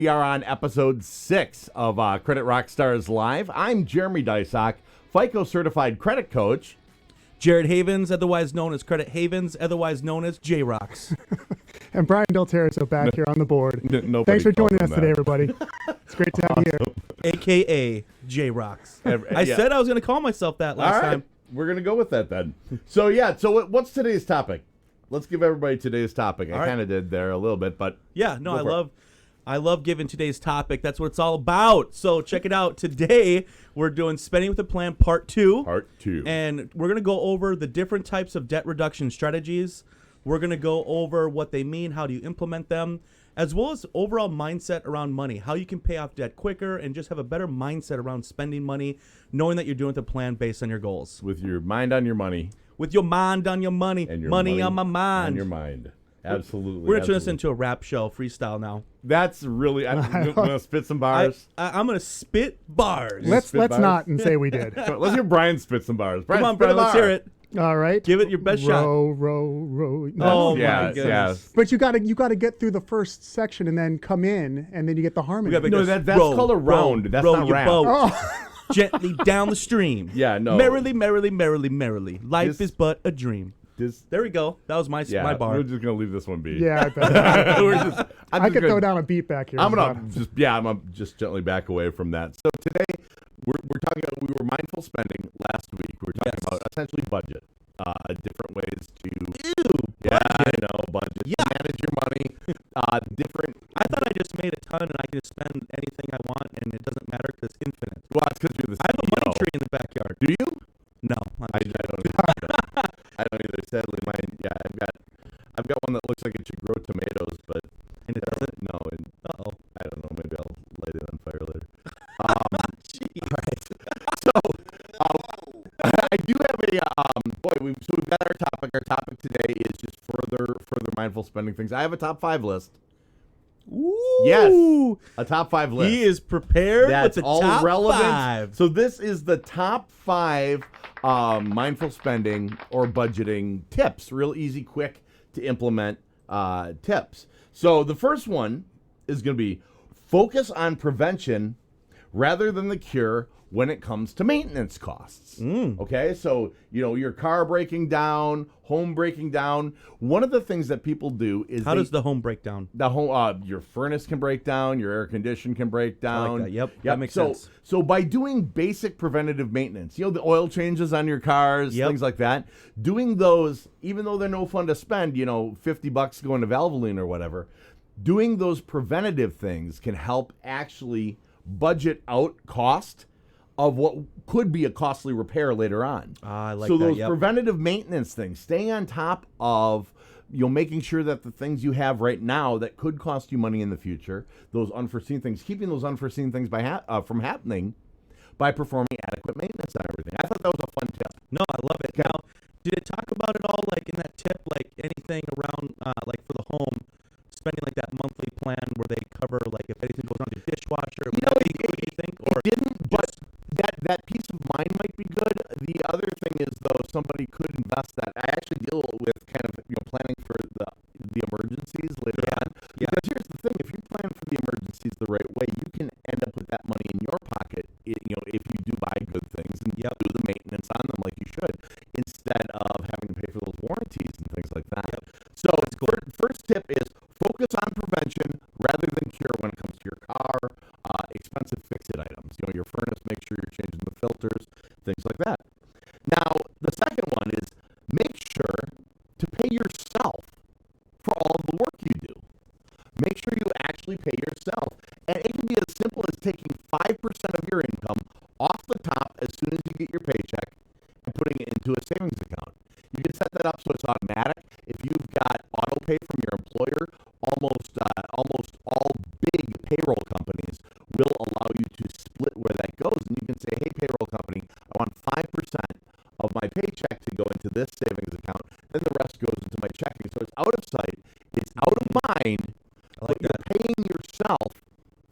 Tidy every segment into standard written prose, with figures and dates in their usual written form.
We are on episode 6 of Credit Rockstars Live. I'm Jeremy Dysock, FICO certified credit coach. Jared Havens, otherwise known as Credit Havens, otherwise known as J-Rocks. And Brian Del Terzo back here on the board. Thanks for joining us today, everybody. It's great to have you here. A.K.A. J-Rocks. I said I was going to call myself that last time. We're going to go with that then. So what's today's topic? Let's give everybody today's topic. I kind of did there a little bit, but... Yeah, no, I love giving today's topic. That's what it's all about. So check it out. Today, we're doing Spending with a Plan Part 2. Part 2. And we're going to go over the different types of debt reduction strategies. We're going to go over what they mean, how do you implement them, as well as overall mindset around money, how you can pay off debt quicker and just have a better mindset around spending money, knowing that you're doing the plan based on your goals. With your mind on your money. With your mind on your money. And your money on my mind. On your mind. Absolutely. We're going to turn this into a rap show, freestyle now. That's really... I'm going to spit some bars. I'm going to spit bars. Let's not and say we did. Let's hear Brian spit some bars. Brian, come on, Brian, let's hear it. All right. Give it your best shot. Row. Oh, my goodness. Yes. But you got to get through the first section and then come in, and then you get the harmony. No, that's called a round. That's not rap. Oh. Gently down the stream. Yeah, no. Merrily, merrily, merrily, merrily. Life is but a dream. There we go. That was my bar. We're just gonna leave this one be. Yeah, I bet. I could throw down a beat back here. I'm gonna just gently back away from that. So today we're talking about, we were mindful spending last week. We were talking about essentially budget, different ways to. Budget. Yeah. Manage your money. Different. I thought I just made a ton and I can just spend anything I want and it doesn't matter because it's infinite. Well, it's because you're the CEO. I have a money tree in the backyard. Do you? No, I don't. I don't either. Sadly, mine. Yeah, I've got one that looks like it should grow tomatoes, but and it doesn't. No, and I don't know. Maybe I'll light it on fire later. So I do have a we've got our topic. Our topic today is just further mindful spending things. I have a top 5 list. Ooh. Yes, a top 5 list. He is prepared. That's with the all top relevant. 5. So this is the top 5 mindful spending or budgeting tips. Real easy, quick to implement tips. So the first one is going to be focus on prevention rather than the cure when it comes to maintenance costs. Okay, so your car breaking down, home breaking down. One of the things that people do is how does the home break down? The home, your furnace can break down, your air condition can break down. I like that. Yep. That makes sense. So by doing basic preventative maintenance, the oil changes on your cars, things like that, doing those, even though they're no fun to spend, $50 going to Valvoline or whatever, doing those preventative things can help actually budget out cost of what could be a costly repair later on. I like so that. those preventative maintenance things, staying on top of making sure that the things you have right now that could cost you money in the future, those unforeseen things, keeping those unforeseen things from happening by performing adequate maintenance on everything. I thought that was a fun tip. No, I love it. Now, did it talk about it all, like in that tip, like anything around, like for the home, spending like that monthly plan where they cover, like if anything goes wrong with your dishwasher, what do you think? Or didn't, but that peace of mind might be good. The other thing is, though, somebody could invest that. I actually deal with kind of planning for the emergencies later on. Because here's the thing: if you plan for the emergencies the right way, you can end up with that money in your pocket. If you do buy good things and do the maintenance on them like you should, instead of having to pay for those warranties and things like that. So, first tip is focus on prevention rather than cure when it comes to your car. Expensive fix-it items. Your furnace, make sure you're changing the filters, things like that. Now, the second one is make sure to pay yourself for all of the work you do. Make sure you actually pay yourself. And it can be as simple as taking 5% of your income off the top as soon as you get your paycheck and putting it into a savings account. You can set that up so it's automatic. If you've got auto pay from your employer, almost all big payroll companies will allow you to split where that goes. And you can say, hey, payroll company, I want 5% of my paycheck to go into this savings account. Then the rest goes into my checking. So it's out of sight. It's out of mind. But you're paying yourself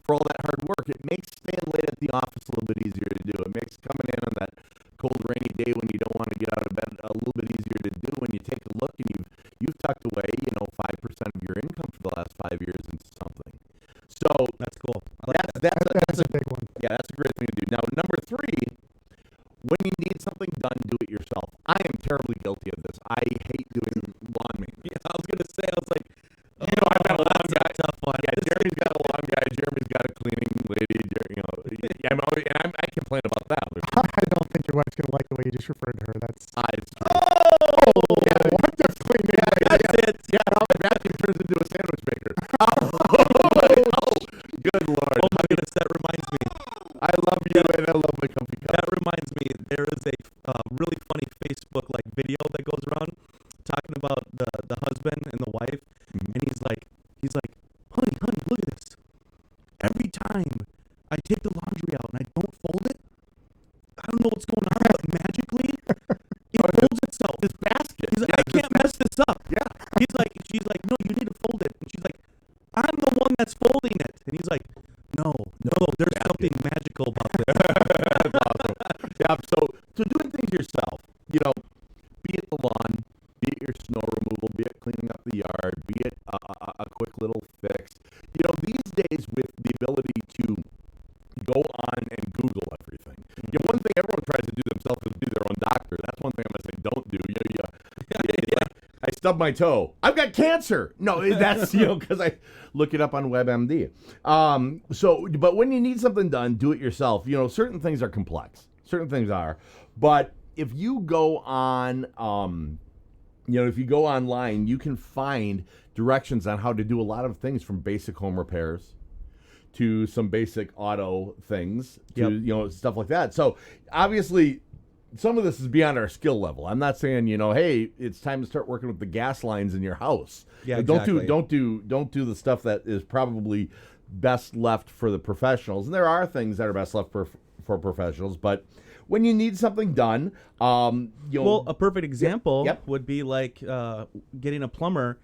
for all that hard work. It makes staying late at the office a little bit easier to do. It makes coming in on that cold, rainy day when you don't want to get out of bed a little bit easier to do. When you take a look and you've tucked away, 5% of your income for the last 5 years into something. So that's cool. that's a great thing to do. Now, number 3, when you need something done, do it yourself. I am terribly guilty of this. I hate doing lawn maintenance. Yeah, I was gonna say, I was like, I've got a lawn guy. tough one. Yeah, Jeremy's got a lawn guy. Jeremy's got a cleaning lady. I complain about that. I don't think your wife's gonna like the way you just referred to her. That's Yeah, what the cleaning lady. That's it. yeah, Matthew turns into a sandwich maker. Good Lord. Oh my goodness, that reminds me. I love you and I love my comfy cup. That reminds me. There is a really funny Facebook video that goes around talking about the husband and the wife, and he's like, honey, look at this. Every time I take the laundry out and I don't fold it, I don't know what's going on, but magically it folds itself. This basket. He's like, I can't mess this up. Yeah. She's like, no, you need to fold it. And she's like, I'm the one that's folding it. And he's like, no, there's something magical about this. That's awesome. Yeah, so doing things yourself, be it the lawn, be it your snow removal, be it cleaning up the yard, be it a quick little fix. These days with the ability to go on and Google everything. One thing everyone tries to do themselves is be their own doctor. That's one thing I'm going to say don't do. Like, I stubbed my toe. I've got cancer. No, that's, because I look it up on WebMD. But when you need something done, do it yourself. Certain things are complex. Certain things are. But if you go on, if you go online, you can find directions on how to do a lot of things, from basic home repairs to some basic auto things to, stuff like that. So obviously some of this is beyond our skill level. I'm not saying, hey, it's time to start working with the gas lines in your house. Yeah, exactly. Don't do the stuff that is probably best left for the professionals. And there are things that are best left for professionals, but when you need something done, well, a perfect example Yep. would be like getting a plumber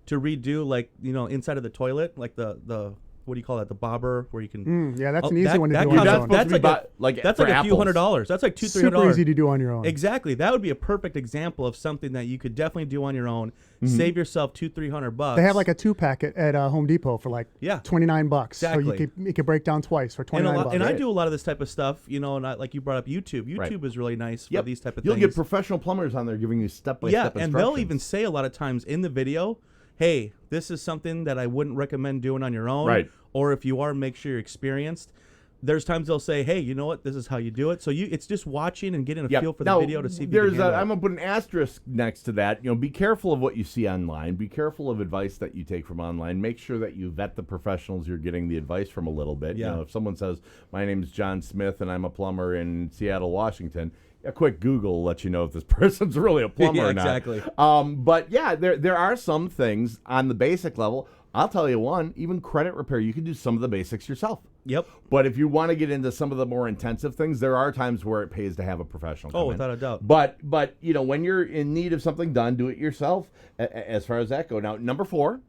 to redo, like, inside of the toilet, like the what do you call that? The bobber where you can. Yeah, that's an easy one to do on you're your not own. supposed to be That's like a few $100s. That's like $200-$300. Super easy to do on your own. Exactly. That would be a perfect example of something that you could definitely do on your own. Save yourself $200-$300. They have like a 2-pack at Home Depot for like $29. Exactly. So you could break down twice for $29. And I do a lot of this type of stuff, and like you brought up YouTube. YouTube is really nice for these type of things. You'll get professional plumbers on there giving you step-by-step and they'll even say a lot of times in the video, hey, this is something that I wouldn't recommend doing on your own. Right. Or if you are, make sure you're experienced. There's times they'll say, hey, you know what? This is how you do it. So it's just watching and getting a feel for the video to see if you can handle it. I'm going to put an asterisk next to that. Be careful of what you see online. Be careful of advice that you take from online. Make sure that you vet the professionals you're getting the advice from a little bit. Yeah. If someone says, my name's John Smith and I'm a plumber in Seattle, Washington, a quick Google will let you know if this person's really a plumber or not. Exactly. But yeah, there are some things on the basic level. I'll tell you one, even credit repair, you can do some of the basics yourself. Yep. But if you want to get into some of the more intensive things, there are times where it pays to have a professional come in. Without a doubt. But when you're in need of something done, do it yourself as far as that go. Now, number four,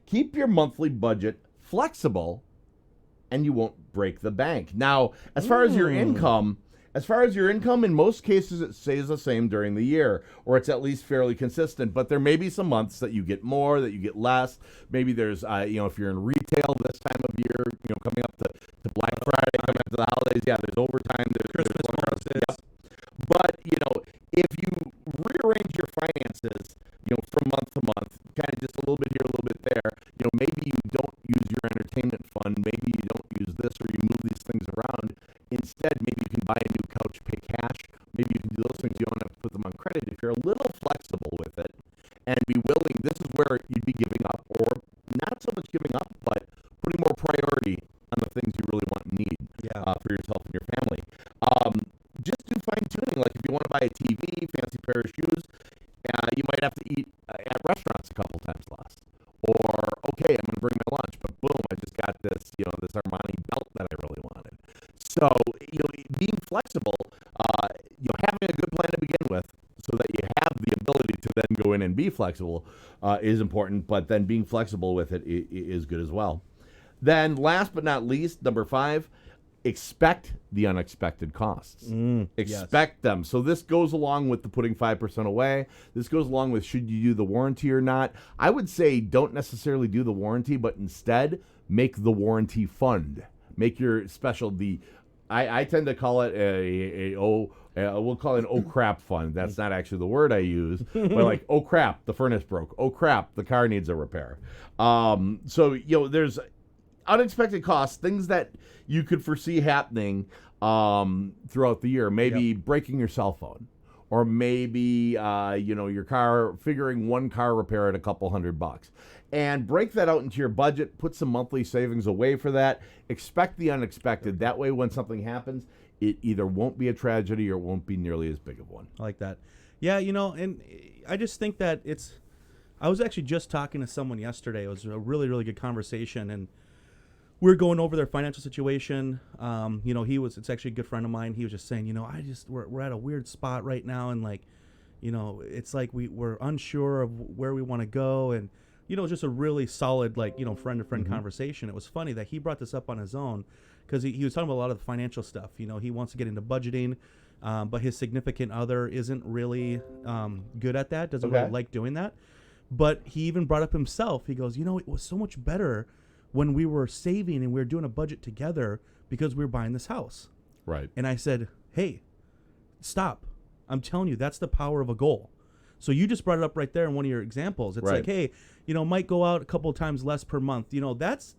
keep your monthly budget flexible and you won't break the bank. Now, as far as your income, in most cases, it stays the same during the year, or it's at least fairly consistent. But there may be some months that you get more, that you get less. Maybe there's, if you're in retail this time of year, coming up to Black Friday, coming up to the holidays, there's overtime, there's Christmas bonuses. But, if you rearrange your finances, from month to month, kind of just a little bit here, a little bit there, maybe you don't use your entertainment fund, maybe you don't use this, or you move these things around. Instead, maybe you can buy a new couch, pay cash. Maybe you can do those things. You don't have to put them on credit. If you're a little flexible with it and be willing, this is where you'd be giving up, or not so much giving up, but putting more priority on the things you really want and need for yourself and your family. Just do fine-tuning. Like if you want to buy a TV, fancy pair of shoes, you might have to eat at restaurants a couple times less. Or, okay, I'm going to bring my lunch, but boom, I just got this, this Armani belt that I really wanted. So, being flexible, having a good plan to begin with so that you have the ability to then go in and be flexible is important, but then being flexible with it is good as well. Then last but not least, number 5, expect the unexpected costs. Expect them. So this goes along with the putting 5% away. This goes along with should you do the warranty or not. I would say don't necessarily do the warranty, but instead make the warranty fund. make your special I tend to call it we'll call it an oh crap fund. That's not actually the word I use, but like, oh crap, the furnace broke. Oh crap, the car needs a repair. So there's unexpected costs, things that you could foresee happening throughout the year. Maybe breaking your cell phone, or maybe your car, figuring one car repair at a couple $100. And break that out into your budget, put some monthly savings away for that. Expect the unexpected. That way, when something happens, it either won't be a tragedy or it won't be nearly as big of one. I like that. Yeah, and I just think that I was actually just talking to someone yesterday. It was a really, really good conversation, and we were going over their financial situation. It's actually a good friend of mine. He was just saying, we're at a weird spot right now, and it's like we're unsure of where we want to go, and just a really solid, friend-to-friend conversation. It was funny that he brought this up on his own, because he was talking about a lot of the financial stuff. He wants to get into budgeting, but his significant other isn't really good at that, doesn't really like doing that. But he even brought up himself. He goes, it was so much better when we were saving and we were doing a budget together because we were buying this house. Right. And I said, hey, stop. I'm telling you, that's the power of a goal. So you just brought it up right there in one of your examples. It's like, hey, might go out a couple of times less per month. That's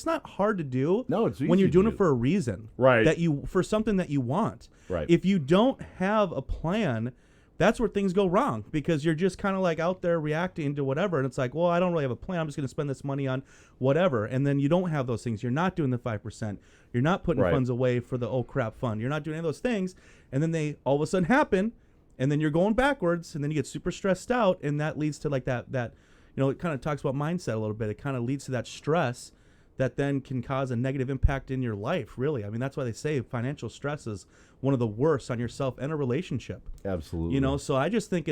not hard to do. No, it's easy when you're doing it for a reason. Right. For something that you want. Right. If you don't have a plan, that's where things go wrong, because you're just kind of like out there reacting to whatever. And it's like, well, I don't really have a plan. I'm just going to spend this money on whatever. And then you don't have those things. You're not doing the 5%. You're not putting funds away for the oh crap fund. You're not doing any of those things. And then they all of a sudden happen. And then you're going backwards. And then you get super stressed out. And that leads to like that it kind of talks about mindset a little bit. It kind of leads to that stress that then can cause a negative impact in your life, really. I mean, that's why they say financial stress is one of the worst on yourself and a relationship. Absolutely. So I just think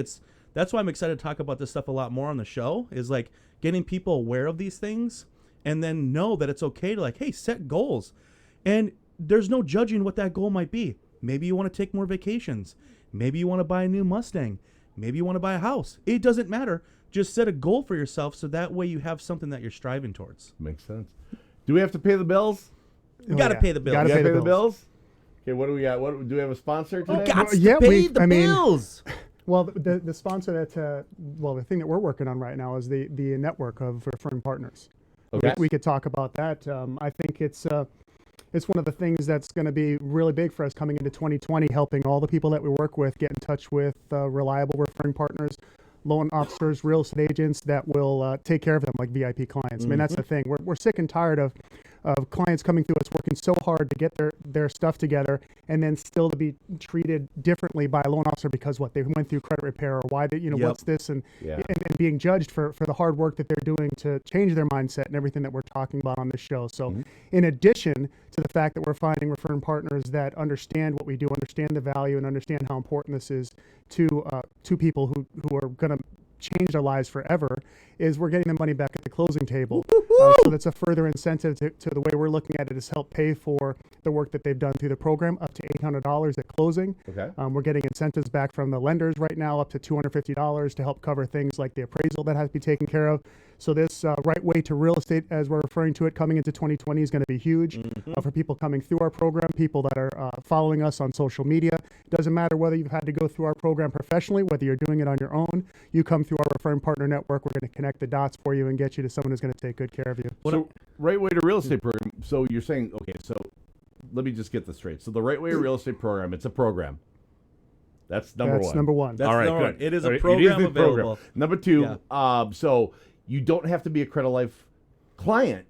that's why I'm excited to talk about this stuff a lot more on the show, is like getting people aware of these things, and then know that it's okay to hey, set goals. And there's no judging what that goal might be. Maybe you want to take more vacations. Maybe you want to buy a new Mustang. Maybe you want to buy a house. It doesn't matter. Just set a goal for yourself, so that way you have something that you're striving towards. Makes sense. Do we have to pay the bills? You got to pay the bills. Gotta pay the bills? Okay, what do we got? Do we have a sponsor today? Got to pay the bills. Well, the sponsor the thing that we're working on right now is the network of referring partners. Okay. We could talk about that. I think it's one of the things that's going to be really big for us coming into 2020, helping all the people that we work with get in touch with reliable referring partners, loan officers, real estate agents that will take care of them like VIP clients. I mean, that's the thing. We're sick and tired of clients coming through us working so hard to get their stuff together, and then still to be treated differently by a loan officer because they went through credit repair, or why what's this, and being judged for the hard work that they're doing to change their mindset and everything that we're talking about on this show. So in addition to the fact that we're finding referring partners that understand what we do, understand the value, and understand how important this is to people who are going to change their lives forever, is we're getting the money back at the closing table. So that's a further incentive to the way we're looking at it, is help pay for the work that they've done through the program, up to $800 at closing. Okay. We're getting incentives back from the lenders right now, up to $250 to help cover things like the appraisal that has to be taken care of. So this right way to real estate, as we're referring to it, coming into 2020 is going to be huge for people coming through our program, people that are following us on social media. Doesn't matter whether you've had to go through our program professionally, whether you're doing it on your own, you come through our referring partner network. We're going to connect the dots for you and get you to someone who's going to take good care of you. So right way to real estate program. So you're saying, okay, so let me just get this straight. So the right way to real estate program, it's a program. That's number one. That's number one. All right, good. It is a program available. Number two, so you don't have to be a Credit Life client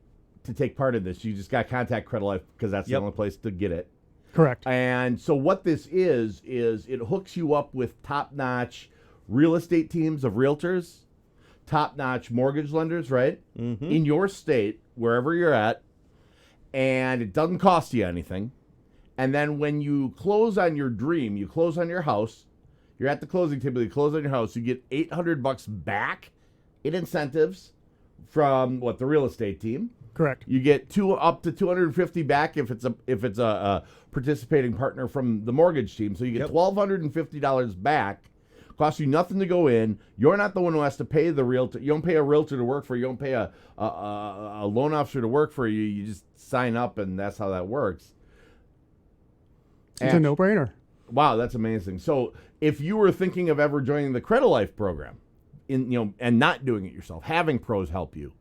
to take part in this. You just got to contact Credit Life, because that's the only place to get it. Correct. And so what this is it hooks you up with top-notch real estate teams of realtors, top-notch mortgage lenders, right? In your state, wherever you're at, and it doesn't cost you anything. And then when you close on your dream, you close on your house, you're at the closing table, you close on your house, you get $800 back in incentives from the real estate team. Correct. You get up to $250 back if it's a participating partner from the mortgage team. So you get $1,250 back. Costs you nothing to go in. You're not the one who has to pay the realtor. You don't pay a realtor to work for you. You don't pay a loan officer to work for you. You just sign up, and that's how that works. It's a no-brainer. Wow, that's amazing. So if you were thinking of ever joining the Credit Life program, and not doing it yourself, having pros help you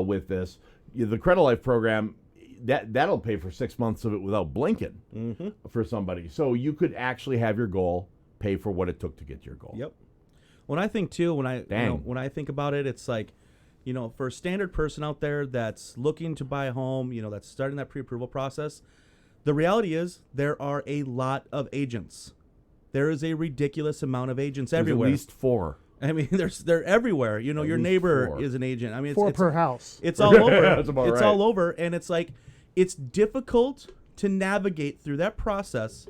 with this, the Credit Life program, that'll pay for 6 months of it without blinking for somebody. So you could actually have your goal pay for what it took to get your goal. Yep. When I think too, when I think about it, it's like, for a standard person out there that's looking to buy a home, that's starting that pre-approval process, the reality is there are a lot of agents. There is a ridiculous amount of agents everywhere. There's at least 4. I mean, they're everywhere. Your neighbor 4. is an agent. I mean, Four per house. It's all over. That's about it's right. all over, and it's like it's difficult to navigate through that process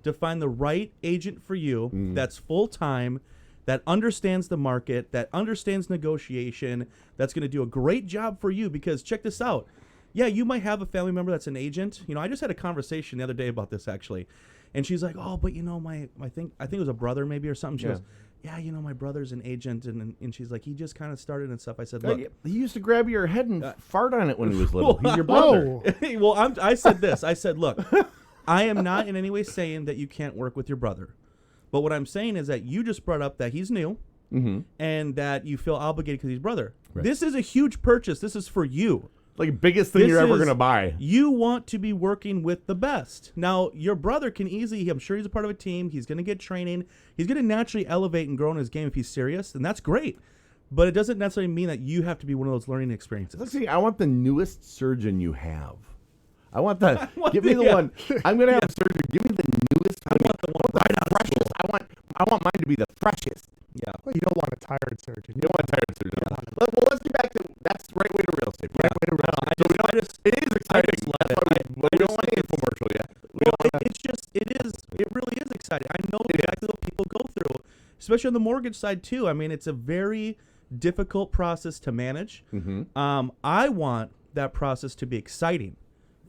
to find the right agent for you that's full time, that understands the market, that understands negotiation, that's going to do a great job for you. Because check this out. Yeah, you might have a family member that's an agent. I just had a conversation the other day about this actually, and she's like, "Oh, but I think it was a brother maybe or something." She goes, "Yeah, my brother's an agent," and she's like, "He just kind of started and stuff." I said, "Look, he used to grab your head and fart on it when he was little. He's your brother." Well, I said this. I said, "Look, I am not in any way saying that you can't work with your brother, but what I'm saying is that you just brought up that he's new, and that you feel obligated because he's brother. Right. This is a huge purchase. This is for you." Like biggest thing you're ever going to buy. You want to be working with the best. Now, your brother can easily, I'm sure he's a part of a team. He's going to get training. He's going to naturally elevate and grow in his game if he's serious, and that's great. But it doesn't necessarily mean that you have to be one of those learning experiences. Let's see. I want the newest surgeon you have. I want the. Give me the one. I'm going to have a surgeon. Give me the newest. I want the one right out of freshest. I want mine to be the freshest. Yeah. Well, you don't want a tired surgeon. You don't want a tired surgeon. Yeah. Well, let's get back to that's the right way to real estate. Right way to real estate. It is exciting. But we don't want to infomercial yet. It really is exciting. I know exactly what people go through, especially on the mortgage side too. I mean, it's a very difficult process to manage. I want that process to be exciting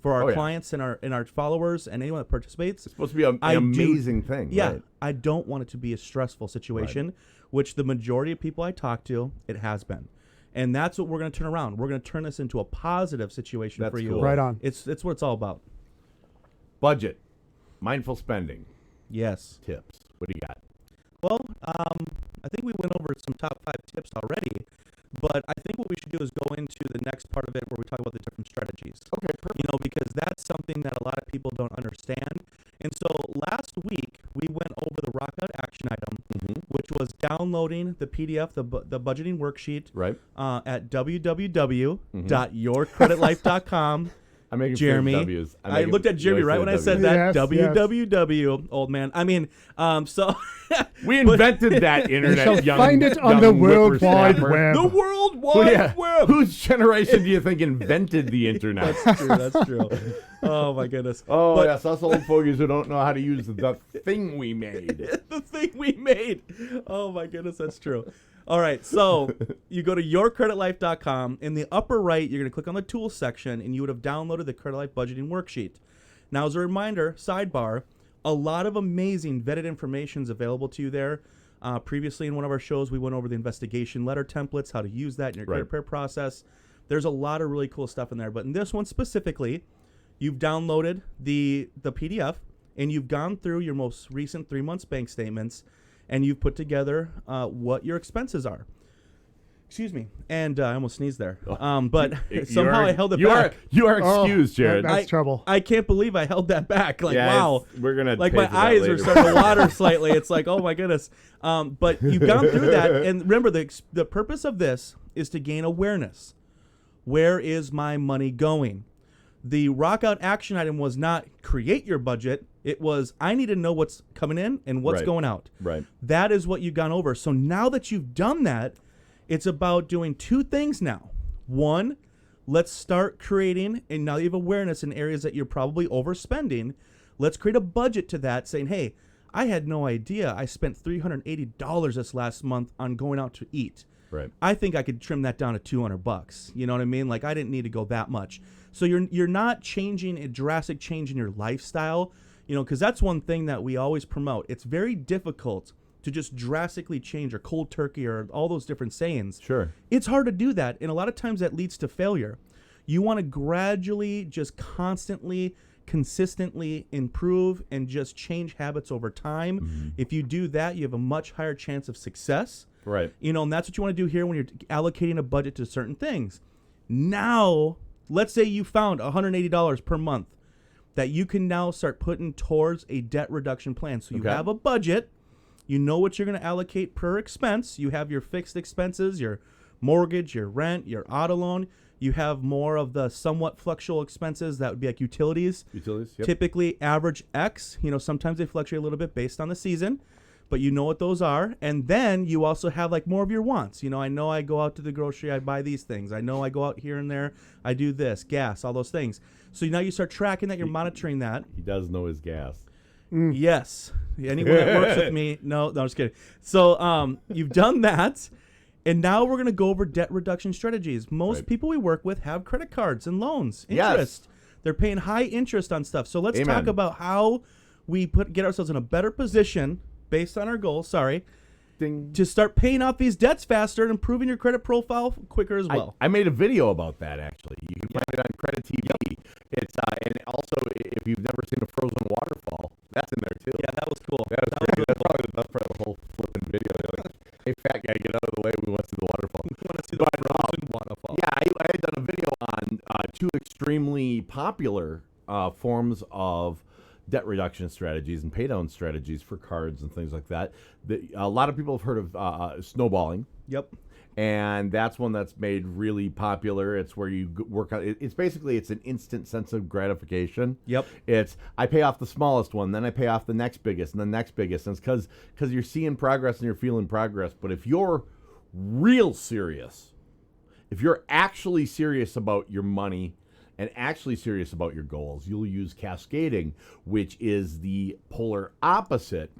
for our clients and our followers and anyone that participates. It's supposed to be an amazing thing. Yeah, right? I don't want it to be a stressful situation, which the majority of people I talk to, it has been. And that's what we're going to turn around. We're going to turn this into a positive situation for you. Cool. Right on. It's what it's all about. Budget, mindful spending. Yes. Tips. What do you got? Well, I think we went over some top 5 tips already, but I think what we should do is go into the next part of it where we talk about the different strategies. Okay, perfect. Because that's something that a lot of people don't understand. And so last week we went over the Rockout action item, which was downloading the PDF, the budgeting worksheet, at www.yourcreditlife.com. I'm making Jeremy. W's. I looked at Jeremy right when I said that. Yes, www, old man. I mean, so we invented that internet. Find it on the World Wide Web. The World Wide Web. Whose generation do you think invented the internet? That's true. That's true. Oh my goodness. Oh yes, us old fogies who don't know how to use the thing we made. The thing we made. Oh my goodness, that's true. All right, so you go to yourcreditlife.com. In the upper right, you're going to click on the tools section, and you would have downloaded the Credit Life budgeting worksheet. Now, as a reminder, sidebar, a lot of amazing vetted information is available to you there. Previously in one of our shows, we went over the investigation letter templates, how to use that in your credit repair process. There's a lot of really cool stuff in there. But in this one specifically, you've downloaded the PDF, and you've gone through your most recent 3 months bank statements, and you've put together what your expenses are. Excuse me. And I almost sneezed there. But somehow I held it back. You are excused, Jared. That's trouble. I can't believe I held that back. Like, wow. We're going to like my eyes are starting to water slightly. It's like, oh my goodness. But you've gone through that. And remember, the purpose of this is to gain awareness. Where is my money going? The Rockout action item was not create your budget. It was, I need to know what's coming in and what's going out. Right. That is what you've gone over. So now that you've done that, it's about doing 2 things now. One, let's start creating, and now you have awareness in areas that you're probably overspending. Let's create a budget to that, saying, hey, I had no idea I spent $380 this last month on going out to eat. Right. I think I could trim that down to $200. You know what I mean? Like, I didn't need to go that much. So you're not changing a drastic change in your lifestyle, because that's one thing that we always promote. It's very difficult to just drastically change, or cold turkey, or all those different sayings. Sure. It's hard to do that, and a lot of times that leads to failure. You want to gradually, just constantly, consistently improve and just change habits over time. Mm-hmm. If you do that, you have a much higher chance of success. Right. And that's what you want to do here when you're allocating a budget to certain things. Now, let's say you found $180 per month that you can now start putting towards a debt reduction plan. So you have a budget. You know what you're going to allocate per expense. You have your fixed expenses, your mortgage, your rent, your auto loan. You have more of the somewhat fluctual expenses. That would be like utilities. Utilities, yep. Typically average X. Sometimes they fluctuate a little bit based on the season, but you know what those are. And then you also have like more of your wants. I know I go out to the grocery, I buy these things. I know I go out here and there, I do this, gas, all those things. So now you start tracking that, you're monitoring that. He does know his gas. Yes. Anyone that works with me, no, I'm just kidding. So you've done that. And now we're going to go over debt reduction strategies. Most people we work with have credit cards and loans, interest. They're paying high interest on stuff. So let's talk about how we get ourselves in a better position based on our goals, to start paying off these debts faster and improving your credit profile quicker as well. I made a video about that, actually. You can find it on Credit TV. It's and also, if you've never seen a frozen waterfall, that's in there too. Yeah, that was cool. That was pretty good. That's probably the best part of the whole flipping video. They're like, hey, fat guy, get out of the way. We want to see the waterfall. We want to see the frozen waterfall. Yeah, I had done a video on two extremely popular forms of debt reduction strategies and pay down strategies for cards and things like that. A lot of people have heard of snowballing. Yep. And that's one that's made really popular. It's where you work on it's basically it's an instant sense of gratification. Yep. It's I pay off the smallest one, then I pay off the next biggest and the next biggest. And it's because you're seeing progress and you're feeling progress. But if you're real serious, if you're actually serious about your money and actually serious about your goals, you'll use cascading, which is the polar opposite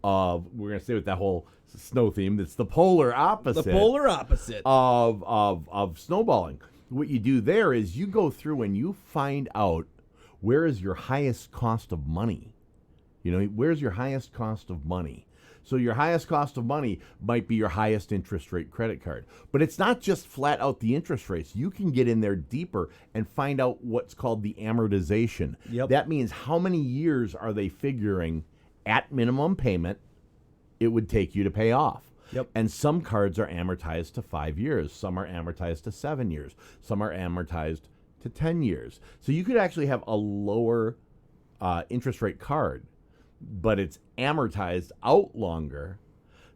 of, we're going to stay with that whole snow theme. It's the polar opposite. The polar opposite of snowballing. What you do there is you go through and you find out where is your highest cost of money. Where's your highest cost of money? So your highest cost of money might be your highest interest rate credit card. But it's not just flat out the interest rates. You can get in there deeper and find out what's called the amortization. Yep. That means how many years are they figuring at minimum payment it would take you to pay off. Yep. And some cards are amortized to 5 years. Some are amortized to 7 years. Some are amortized to 10 years. So you could actually have a lower interest rate card, but it's amortized out longer.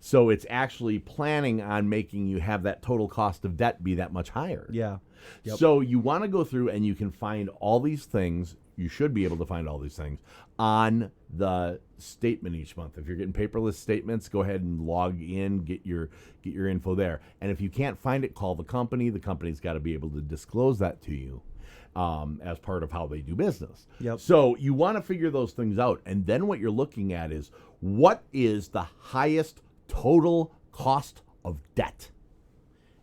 So it's actually planning on making you have that total cost of debt be that much higher. Yeah. Yep. So you want to go through and you can find all these things. You should be able to find all these things on the statement each month. If you're getting paperless statements, go ahead and log in, get your info there. And if you can't find it, call the company. The company's got to be able to disclose that to you as part of how they do business. Yep. So you want to figure those things out. And then what you're looking at is what is the highest total cost of debt?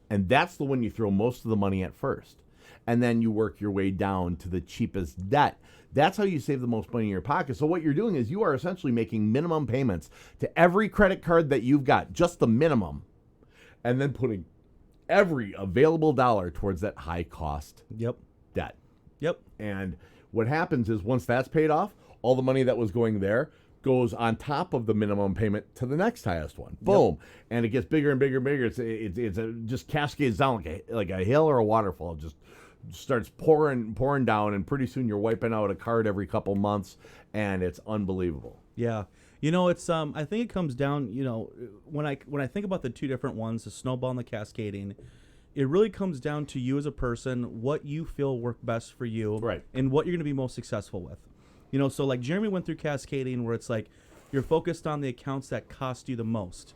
And that's the one you throw most of the money at first. And then you work your way down to the cheapest debt. That's how you save the most money in your pocket. So what you're doing is you are essentially making minimum payments to every credit card that you've got, just the minimum, and then putting every available dollar towards that high cost debt. Yep. And what happens is once that's paid off, all the money that was going there goes on top of the minimum payment to the next highest one. Boom. Yep. And it gets bigger and bigger and bigger. It just cascades down like a hill or a waterfall. It just starts pouring down, and pretty soon you're wiping out a card every couple months, and it's unbelievable. Yeah. It's I think it comes down, when I think about the two different ones, the snowball and the cascading, it really comes down to you as a person, what you feel work best for you, right, and what you're going to be most successful with. So like Jeremy went through cascading, where it's like you're focused on the accounts that cost you the most.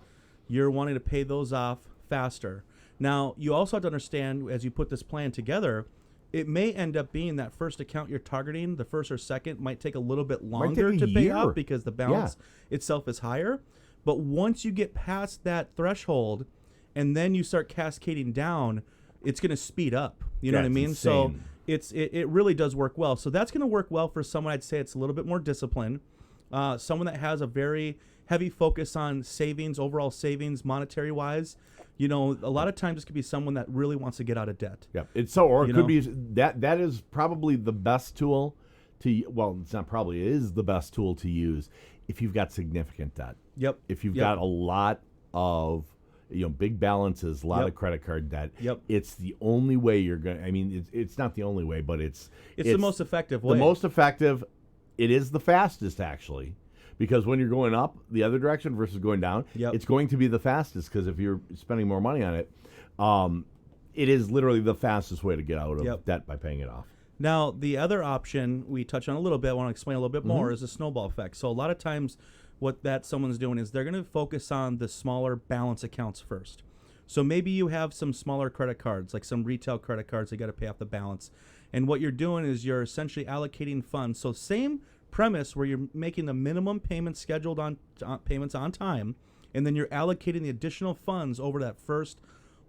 You're wanting to pay those off faster. Now, you also have to understand, as you put this plan together, it may end up being that first account you're targeting, the first or second, might take a little bit longer to pay off because the balance itself is higher. But once you get past that threshold and then you start cascading down, it's going to speed up. You know what I mean? Insane. So it really does work well. So that's going to work well for someone, I'd say it's a little bit more disciplined, someone that has a very heavy focus on savings, overall savings, monetary wise, a lot of times this could be someone that really wants to get out of debt. Yeah, it's so, or it You could know? be that is probably the best tool to. Well, it's not probably. It is the best tool to use if you've got significant debt. Yep. If you've Yep. got a lot of big balances, a lot Yep. of credit card debt. Yep. It's the only way you're going. I mean, it's not the only way, but it's the most effective way. The most effective. It is the fastest actually. Because when you're going up the other direction versus going down, Yep. it's going to be the fastest because if you're spending more money on it, it is literally the fastest way to get out of Yep. debt by paying it off. Now, the other option we touched on a little bit, I want to explain a little bit more, is the snowball effect. So a lot of times what that someone's doing is they're going to focus on the smaller balance accounts first. So maybe you have some smaller credit cards, like some retail credit cards, they got to pay off the balance. And what you're doing is you're essentially allocating funds. So same premise where you're making the minimum payments scheduled on payments on time, and then you're allocating the additional funds over that first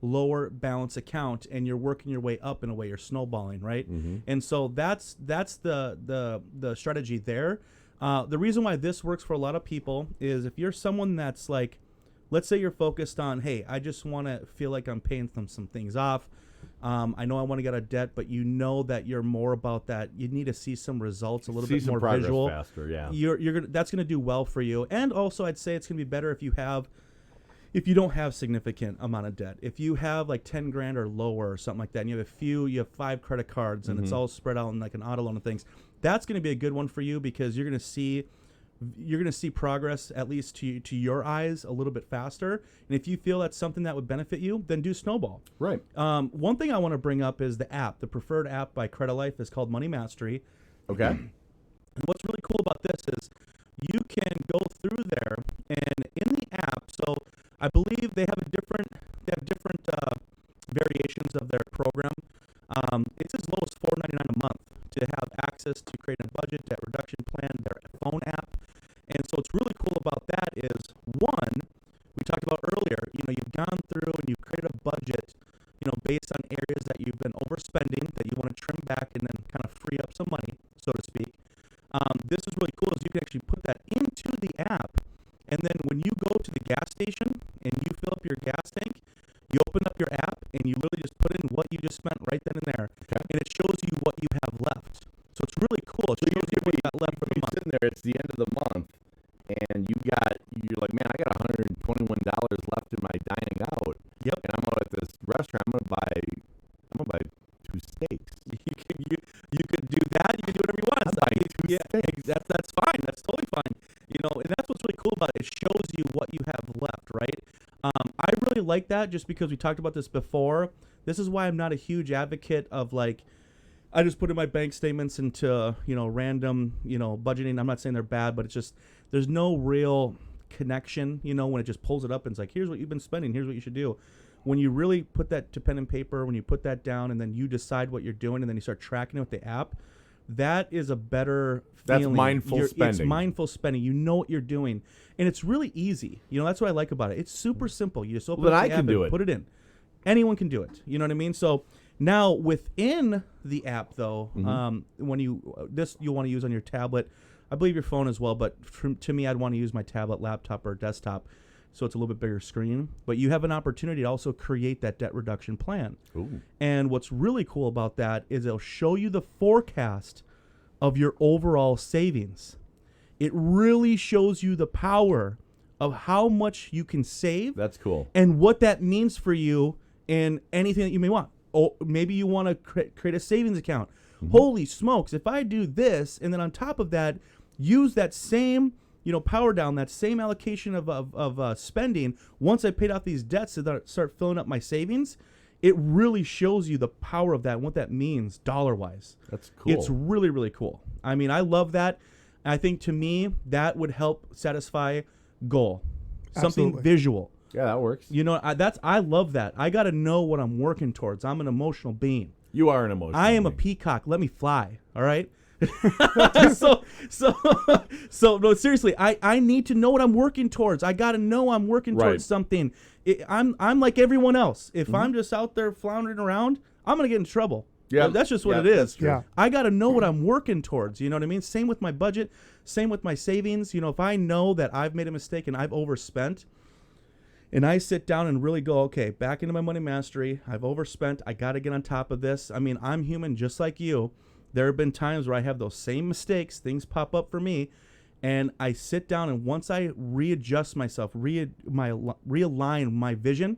lower balance account, and you're working your way up in a way. You're snowballing, right? And so that's the strategy there. The reason why this works for a lot of people is if you're someone that's like, let's say you're focused on, hey, I just want to feel like I'm paying some things off. I know I want to get out of debt, but you know that you're more about that. You need to see some results, a little bit more progress visual. faster, yeah. That's gonna do well for you. And also, I'd say it's gonna be better if you don't have significant amount of debt. If you have like 10 grand or lower or something like that, and you have 5 credit cards and it's all spread out in like an auto loan and things, that's gonna be a good one for you because you're gonna see progress, at least to your eyes, a little bit faster. And if you feel that's something that would benefit you, then do Snowball. Right. One thing I want to bring up is the app. The preferred app by Credit Life is called Money Mastery. Okay. And what's really cool about this is you can go through there, and in the app, so I believe they have different variations of their program. It's as low as $4.99 a month to have access to create a budget, debt reduction plan, their phone app. And so what's really cool about that is, one, we talked about earlier, you've gone through and you've created a budget, based on areas that you've been overspending that you want to trim back and then kind of free up some money, so to speak. This is really cool is you can actually put that into the app, and then when you go to the gas station and you fill up your gas tank, you open up your app and you really just put in what you just spent right then and there, and it shows you what you have left. So it's really cool. It shows you what you got left for the month. Sitting there, it's the end of the month, and you're like, man, I got $121 left in my dining out. Yep. And I'm out at this restaurant. I'm gonna buy 2 steaks. You could do that. You can do whatever you want. That's fine. That's totally fine. And that's what's really cool about it. It shows you what you have left, right? I really like that just because we talked about this before. This is why I'm not a huge advocate of like, I just put in my bank statements into, random, budgeting. I'm not saying they're bad, but it's just, there's no real connection, when it just pulls it up and it's like, here's what you've been spending. Here's what you should do. When you really put that to pen and paper, when you put that down and then you decide what you're doing and then you start tracking it with the app, that is a better feeling. That's mindful spending. It's mindful spending. You know what you're doing. And it's really easy. That's what I like about it. It's super simple. You just open up the app and put it in. Anyone can do it. You know what I mean? So now within the app, though, when you'll want to use on your tablet, I believe your phone as well. But to me, I'd want to use my tablet, laptop, or desktop, so it's a little bit bigger screen. But you have an opportunity to also create that debt reduction plan. Ooh. And what's really cool about that is it'll show you the forecast of your overall savings. It really shows you the power of how much you can save. That's cool. And what that means for you in anything that you may want. Oh, maybe you want to create a savings account. Holy smokes, if I do this, and then on top of that, use that same, power down, that same allocation of spending, once I paid off these debts to start filling up my savings, it really shows you the power of that and what that means dollar-wise. That's cool. It's really, really cool. I mean, I love that. I think to me, that would help satisfy goal. Something Absolutely. visual. Yeah, that works. I love that. I got to know what I'm working towards. I'm an emotional being. You are an emotional I am a being. peacock. Let me fly. All right. so no, seriously, I need to know what I'm working towards. I got to know I'm working towards something. I'm like everyone else. If I'm just out there floundering around, I'm gonna get in trouble. Yeah. That's just what Yeah, it is. that's true. Yeah. I got to know what I'm working towards. You know what I mean? Same with my budget. Same with my savings. You know, if I know that I've made a mistake and I've overspent, and I sit down and really go, okay, back into my money mastery. I've overspent. I got to get on top of this. I mean, I'm human just like you. There have been times where I have those same mistakes. Things pop up for me. And I sit down, and once I readjust myself, realign my vision,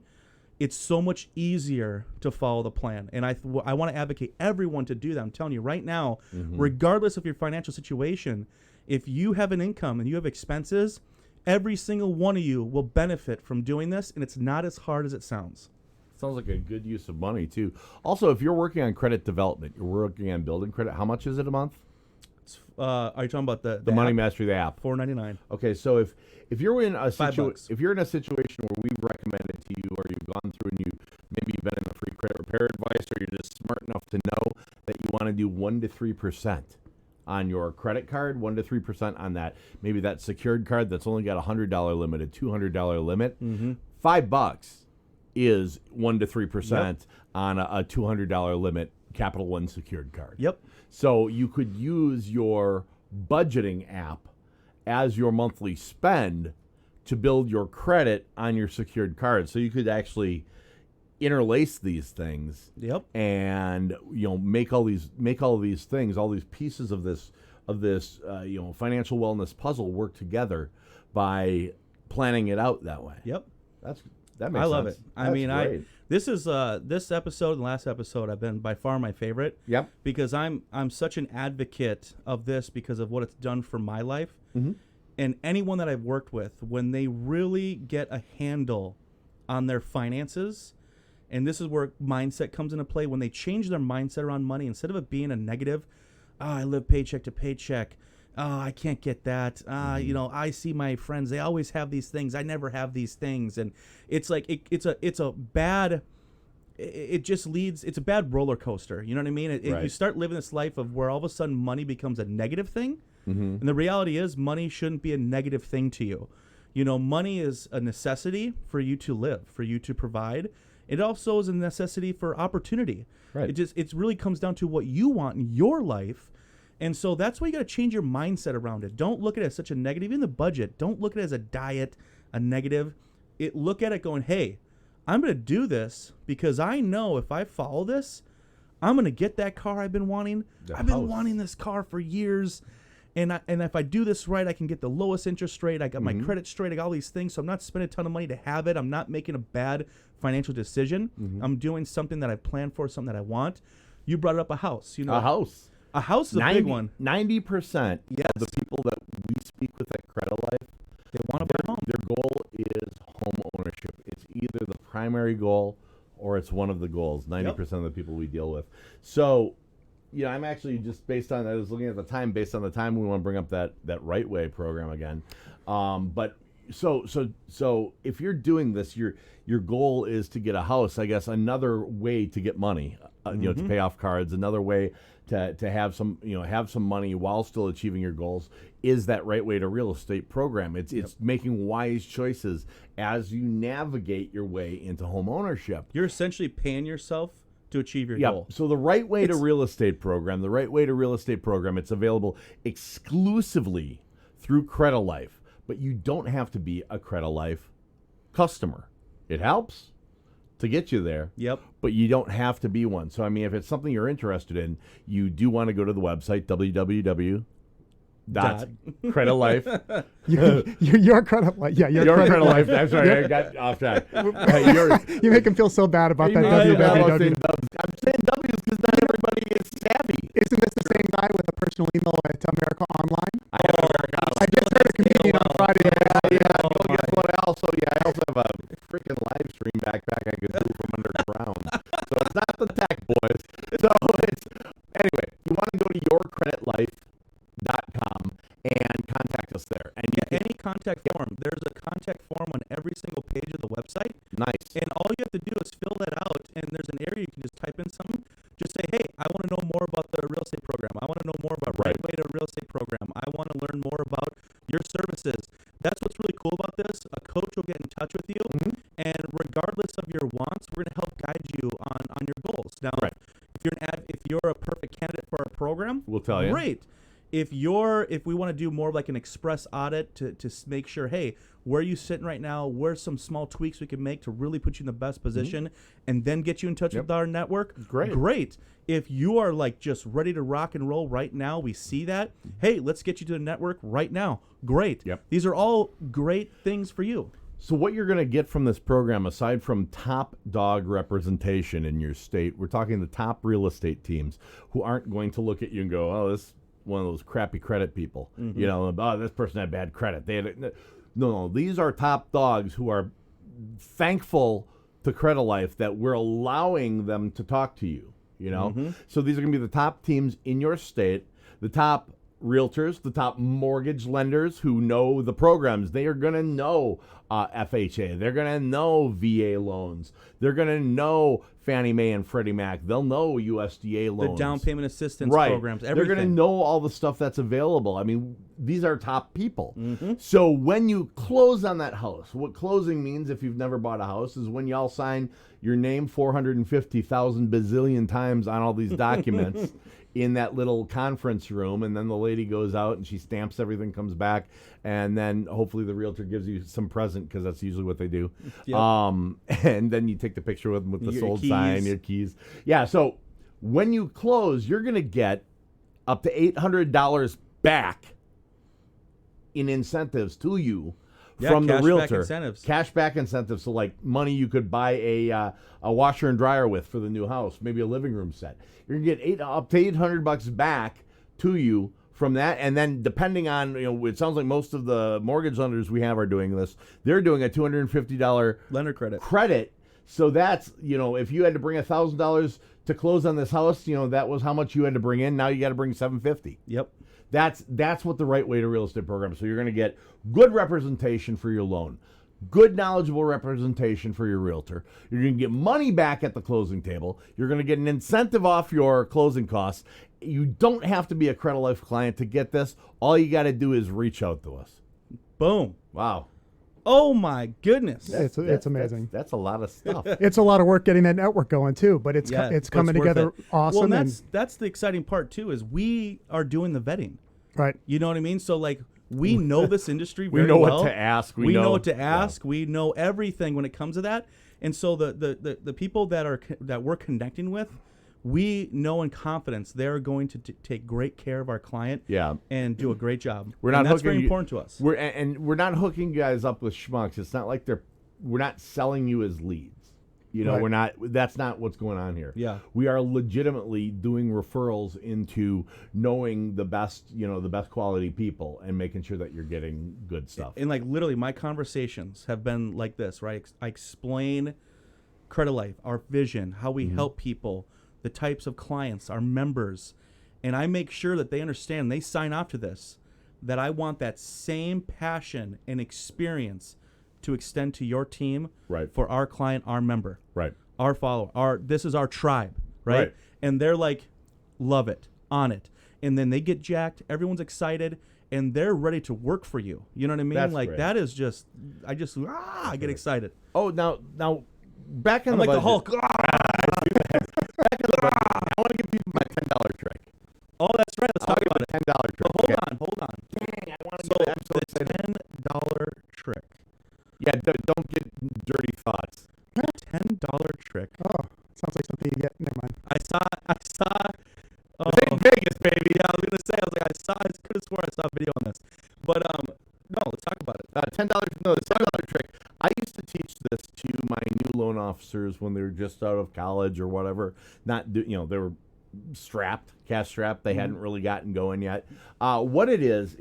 it's so much easier to follow the plan. And I want to advocate everyone to do that. I'm telling you right now, regardless of your financial situation, if you have an income and you have expenses, every single one of you will benefit from doing this, and it's not as hard as it sounds. Sounds like a good use of money, too. Also, if you're working on credit development, you're working on building credit, how much is it a month? Are you talking about the Money app? Mastery, the app. $4.99. Okay, so if you're in a $5. if you're in a situation where we've recommended to you, or you've gone through and maybe you've been in the free credit repair advice, or you're just smart enough to know that you want to do 1 to 3% on your credit card, 1 to 3% on that, maybe that secured card that's only got a $100 limit, a $200 limit, $5 is 1 to 3% on a $200 limit Capital One secured card. Yep. So you could use your budgeting app as your monthly spend to build your credit on your secured card. So you could actually interlace these things. Yep. And make all these things, all these pieces of this financial wellness puzzle work together by planning it out that way. Yep. That makes sense. I love it. I That's mean, great. this is this episode and last episode have been by far my favorite. Yep. Because I'm such an advocate of this because of what it's done for my life. And anyone that I've worked with, when they really get a handle on their finances, and this is where mindset comes into play, when they change their mindset around money, instead of it being a negative, I live paycheck to paycheck. I can't get that. I see my friends, they always have these things. I never have these things. And it's like, it's a bad roller coaster. You know what I mean? Right. You start living this life of where all of a sudden money becomes a negative thing. And the reality is money shouldn't be a negative thing to you. Money is a necessity for you to live, for you to provide. It also is a necessity for opportunity. Right. It really comes down to what you want in your life. And so that's why you got to change your mindset around it. Don't look at it as such a negative. Even the budget, don't look at it as a diet, a negative. Look at it going, hey, I'm going to do this because I know if I follow this, I'm going to get that car I've been wanting. I've been wanting this car for years. And if I do this right, I can get the lowest interest rate. I got my credit straight. I got all these things. So I'm not spending a ton of money to have it. I'm not making a bad financial decision. I'm doing something that I planned for, something that I want. You brought up a house. A house. A house is a big one. 90% of the people that we speak with at Credit Life, They want to buy a home. their goal is home ownership. It's either the primary goal or it's one of the goals. 90% of the people we deal with. So, I'm actually just I was looking at the time, based on the time, we want to bring up that Right Way program again. But so if you're doing this, your goal is to get a house. I guess another way to get money, to pay off cards. Another way to have some money while still achieving your goals is that Right Way to Real Estate program. It's making wise choices as you navigate your way into home ownership. You're essentially paying yourself to achieve your goal. So the Right Way to Real Estate program, it's available exclusively through Credit Life, but you don't have to be a Credit Life customer. It helps to get you there. Yep. But you don't have to be one. So, if it's something you're interested in, you do want to go to the website, www.creditlife. Your credit life. Yeah, Your Credit Life. I'm sorry, I got off track. You make him feel so bad about that www. I'm saying W's because not everybody is savvy. Isn't this the same guy with a personal email at America Online? I have America Online. I just heard a comedian on Friday. Guess what? I also have a freaking live stream backpack I can do from underground. So it's not the tech, boys. So anyway, you want to go to yourcreditlife.com and contact us there. And Any contact form. There's a contact form on every single page of the website. Nice. And all you have to do is fill that out, and there's an area you can just type in something. Just say, hey, I want to know more about the real estate program. I want to know more about Right Way to Real Estate program. I want to learn more about your services. That's what's really cool about this. A coach will get in touch with you, and regardless of your wants, we're going to help guide you on your goals. Now, if you're a perfect candidate for our program, We'll tell you. Great. If we want to do more of like an express audit to make sure, hey, where are you sitting right now? Where's some small tweaks we can make to really put you in the best position and then get you in touch with our network? Great. If you are like just ready to rock and roll right now, we see that. Hey, let's get you to the network right now. Great. Yep. These are all great things for you. So what you're going to get from this program, aside from top dog representation in your state, we're talking the top real estate teams who aren't going to look at you and go, oh, this is one of those crappy credit people. You know, oh, this person had bad credit. No, these are top dogs who are thankful to Credit Life that we're allowing them to talk to you, you know? So these are going to be the top teams in your state, the top realtors, the top mortgage lenders who know the programs. They are going to know FHA. They're going to know VA loans. They're going to know Fannie Mae and Freddie Mac. They'll know USDA loans. The down payment assistance programs, everything. They're going to know all the stuff that's available. I mean, these are top people. So when you close on that house, what closing means, if you've never bought a house, is when y'all sign your name 450,000 bazillion times on all these documents in that little conference room, and then the lady goes out and she stamps everything, comes back, and then hopefully the realtor gives you some present, because that's usually what they do. Yep. And then you take the picture with them with the Your sold keys. sign, your keys. Yeah, so when you close, you're going to get up to $800 back in incentives to you from the cashback realtor. incentives. Cashback incentives. So like money you could buy a washer and dryer with for the new house, maybe a living room set. You're gonna get up to $800 back to you from that, and then depending on, you know, it sounds like most of the mortgage lenders we have are doing this. They're doing a $250 Lender credit. So that's, you know, if you had to bring $1,000 to close on this house, you know, that was how much you had to bring in. Now you got to bring $750. Yep. That's what the right way to real estate program. So you're going to get good representation for your loan, good knowledgeable representation for your realtor. You're going to get money back at the closing table. You're going to get an incentive off your closing costs. You don't have to be a Credit Life client to get this. All you got to do is reach out to us. Boom. Wow. Oh my goodness. It's amazing. That's a lot of stuff. It's a lot of work getting that network going too, but it's Yeah, it's but coming worth together it. awesome. Well, and that's the exciting part too, is we are doing the vetting. right. You know what I mean? So like we know this industry very We know well. what to ask. We know what to ask. We know everything when it comes to that. And so the people that we're connecting with, we know in confidence they're going to take great care of our client. Yeah. And do a great job. We're not and that's hooking very you- important to us. We're not hooking you guys up with schmucks. It's not like we're not selling you as leads. You know, Right. that's not what's going on here. Yeah. We are legitimately doing referrals into knowing the best quality people and making sure that you're getting good stuff. And like literally my conversations have been like this, right? I explain Credit Life, our vision, how we help people, the types of clients, our members, and I make sure that they understand, they sign off to this, that I want that same passion and experience to extend to your team, Right. for our client, our member, Right. our follower, this is our tribe, right? Right. And they're like, love it, on it. And then they get jacked, everyone's excited, and they're ready to work for you. You know what I mean? That's like great. that is just, I get excited. Oh, now back in I'm the like budget. the Hulk. I want to give people my $10 trick. Oh, that's right. Let's talk about it. $10 trick. But hold on. Dang, I want to So give it. I'm so the excited. $10 trick. Yeah, don't get dirty thoughts. $10 trick. Oh, sounds like something you get. Never mind. I saw. Oh, It's in Vegas, baby. yeah, I was gonna say. I was like, I could have sworn I saw a video on this, but no, let's talk about it. $10. No, the $10 trick. I used to teach this to my new loan officers when they were just out of college or whatever. They were cash strapped. They hadn't really gotten going yet. What it is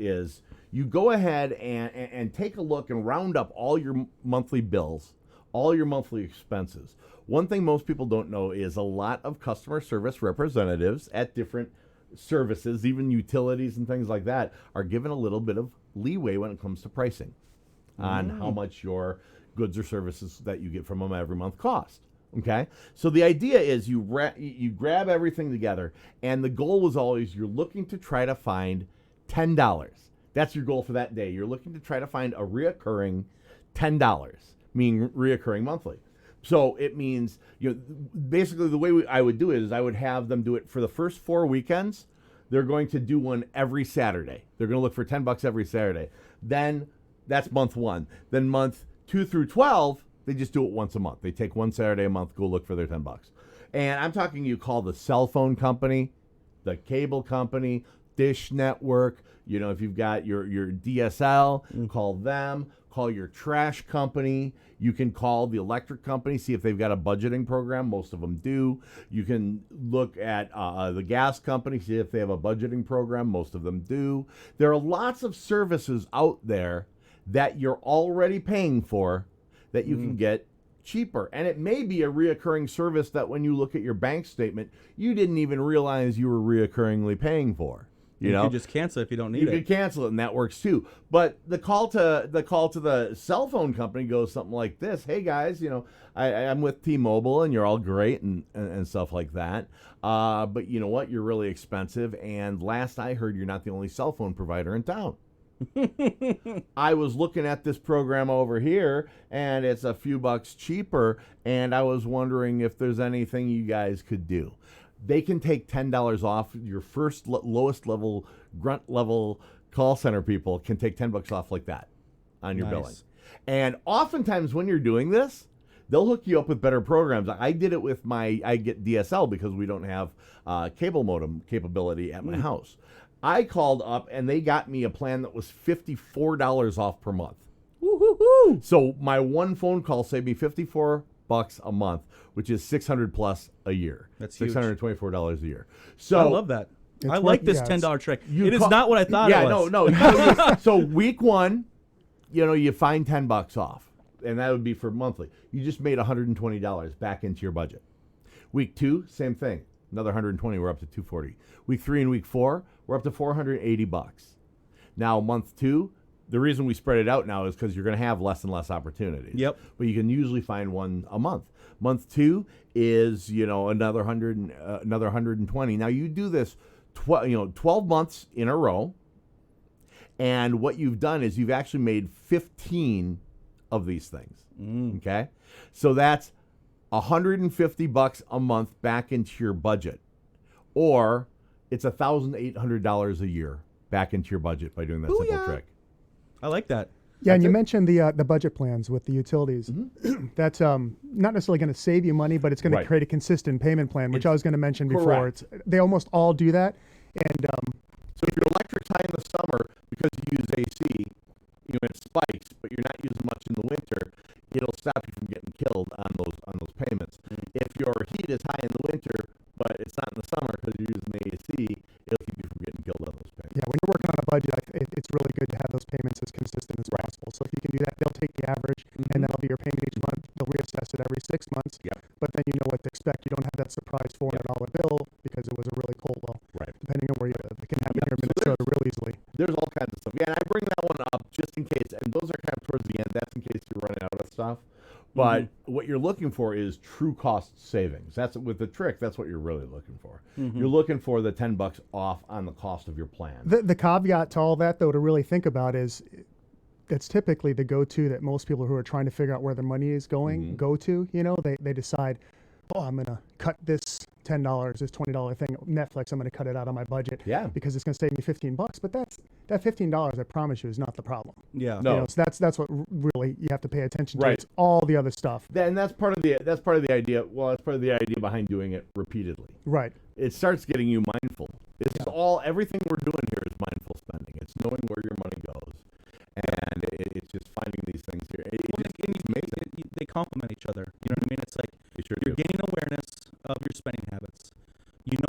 you go ahead and take a look and round up all your monthly bills, all your monthly expenses. One thing most people don't know is a lot of customer service representatives at different services, even utilities and things like that, are given a little bit of leeway when it comes to pricing on how much your goods or services that you get from them every month cost. Okay, so the idea is you grab everything together, and the goal was always you're looking to try to find $10. That's your goal for that day. You're looking to try to find a reoccurring $10, meaning reoccurring monthly. So it means, basically the way I would do it is I would have them do it for the first 4 weekends. They're going to do one every Saturday. They're going to look for $10 every Saturday. Then that's month 1. Then month 2 through 12, they just do it once a month. They take one Saturday a month, go look for their $10. And I'm talking, you call the cell phone company, the cable company, Dish Network. If you've got your DSL, call them. Call your trash company. You can call the electric company, see if they've got a budgeting program. Most of them do. You can look at the gas company, see if they have a budgeting program. Most of them do. There are lots of services out there that you're already paying for that you can get cheaper. And it may be a reoccurring service that when you look at your bank statement, you didn't even realize you were reoccurringly paying for. You can just cancel it if you don't need it. You can cancel it, and that works too. But the call to the cell phone company goes something like this: "Hey guys, I'm with T-Mobile, and you're all great and stuff like that. But you know what? You're really expensive. And last I heard, you're not the only cell phone provider in town. I was looking at this program over here, and it's a few bucks cheaper. And I was wondering if there's anything you guys could do." They can take $10 off. Your first lowest level, grunt level call center people can take $10 off like that on your billing. And oftentimes when you're doing this, they'll hook you up with better programs. I did it with I get DSL because we don't have cable modem capability at my house. I called up and they got me a plan that was $54 off per month. Woo-hoo-hoo. So my one phone call saved me $54 a month, which is $600 plus a year. That's huge. $624 a year. So I love that. I like this $10 trick. It is not what I thought it was. No. So week 1, you find $10 off, and that would be for monthly. You just made $120 back into your budget. Week 2, same thing. Another $120. We're up to $240. Week 3 and week 4, we're up to $480. Now month 2. The reason we spread it out now is because you're going to have less and less opportunities. Yep. But you can usually find one a month. Month 2 is, another 120. Now you do this 12 months in a row. And what you've done is you've actually made 15 of these things. Okay? So that's $150 a month back into your budget. Or it's $1,800 a year back into your budget by doing that simple trick. I like that. Yeah, and you mentioned the budget plans with the utilities. That's not necessarily going to save you money, but it's going to create a consistent payment plan, which I was going to mention before. They almost all do that. And so if your electric's high in the summer because you use AC, it spikes, but you're not using much in the winter, it'll stop you from getting killed on those payments. If your heat is high in the winter, but it's not in the summer because you're using the AC, it'll keep you from getting killed on those payments. Yeah, when you're working on a budget, it's really good to have those payments as consistent as possible. So if you can do that, they'll take the average, and that'll be your payment each month. They'll reassess it every 6 months. Yep. But then you know what to expect. You don't have that surprise $400 bill because it was a really cold well. Right. Depending on where you live, it can happen here in Minnesota real easily. There's all kinds of stuff. Yeah, and I bring that one up just in case, and those are kind of towards the end. That's in case you're running out of stuff. But what you're looking for is true cost savings. That's with the trick. That's what you're really looking for. You're looking for the $10 off on the cost of your plan. The caveat to all that, though, to really think about is that's typically the go-to that most people who are trying to figure out where their money is going go to. They decide, I'm going to cut this $10, this $20 thing, Netflix, I'm going to cut it out of my budget because it's going to save me $15. But that $15, I promise you, is not the problem. Yeah. No. So that's what really you have to pay attention to. It's all the other stuff. And that's part of the idea. Well, that's part of the idea behind doing it repeatedly. Right. It starts getting you mindful. It's everything we're doing here is mindful spending. It's knowing where your money goes, and it's just finding these things here. They complement each other. You know what I mean? It's like you're gaining awareness of your spending habits. You've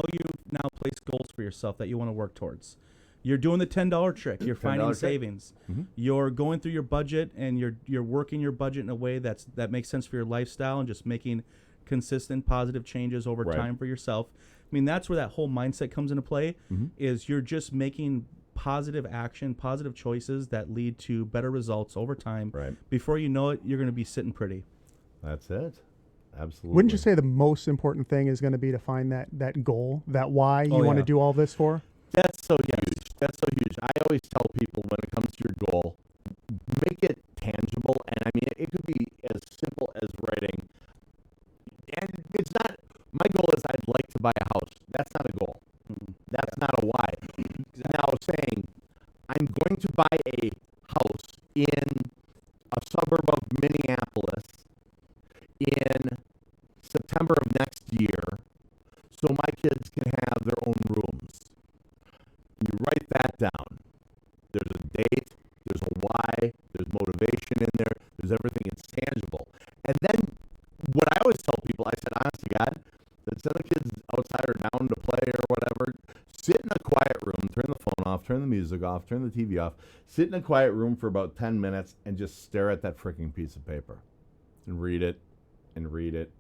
now placed goals for yourself that you want to work towards. You're doing the $10 trick. You're finding savings. You're going through your budget, and you're working your budget in a way that makes sense for your lifestyle, and just making consistent positive changes over time for yourself. I mean, that's where that whole mindset comes into play. Is you're just making positive action, positive choices that lead to better results over time. Right. Before you know it, you're going to be sitting pretty. That's it. Absolutely. Wouldn't you say the most important thing is going to be to find that goal, that why you want to do all this for? That's so huge. That's so huge. I always tell people when it comes to your goal, make it tangible. And I mean, it could be as simple as writing now saying, I'm going to buy a house in a suburb of Minneapolis in September of next year so my kids can have their own rooms. You write that down. There's a date, there's a why, there's motivation in there, there's everything. It's tangible. And then what I always tell people, I said, honest to God, that send the kids outside or down to play or whatever, sit in a quiet room, turn the phone off, turn the music off, turn the TV off, sit in a quiet room for about 10 minutes and just stare at that freaking piece of paper and read it and read it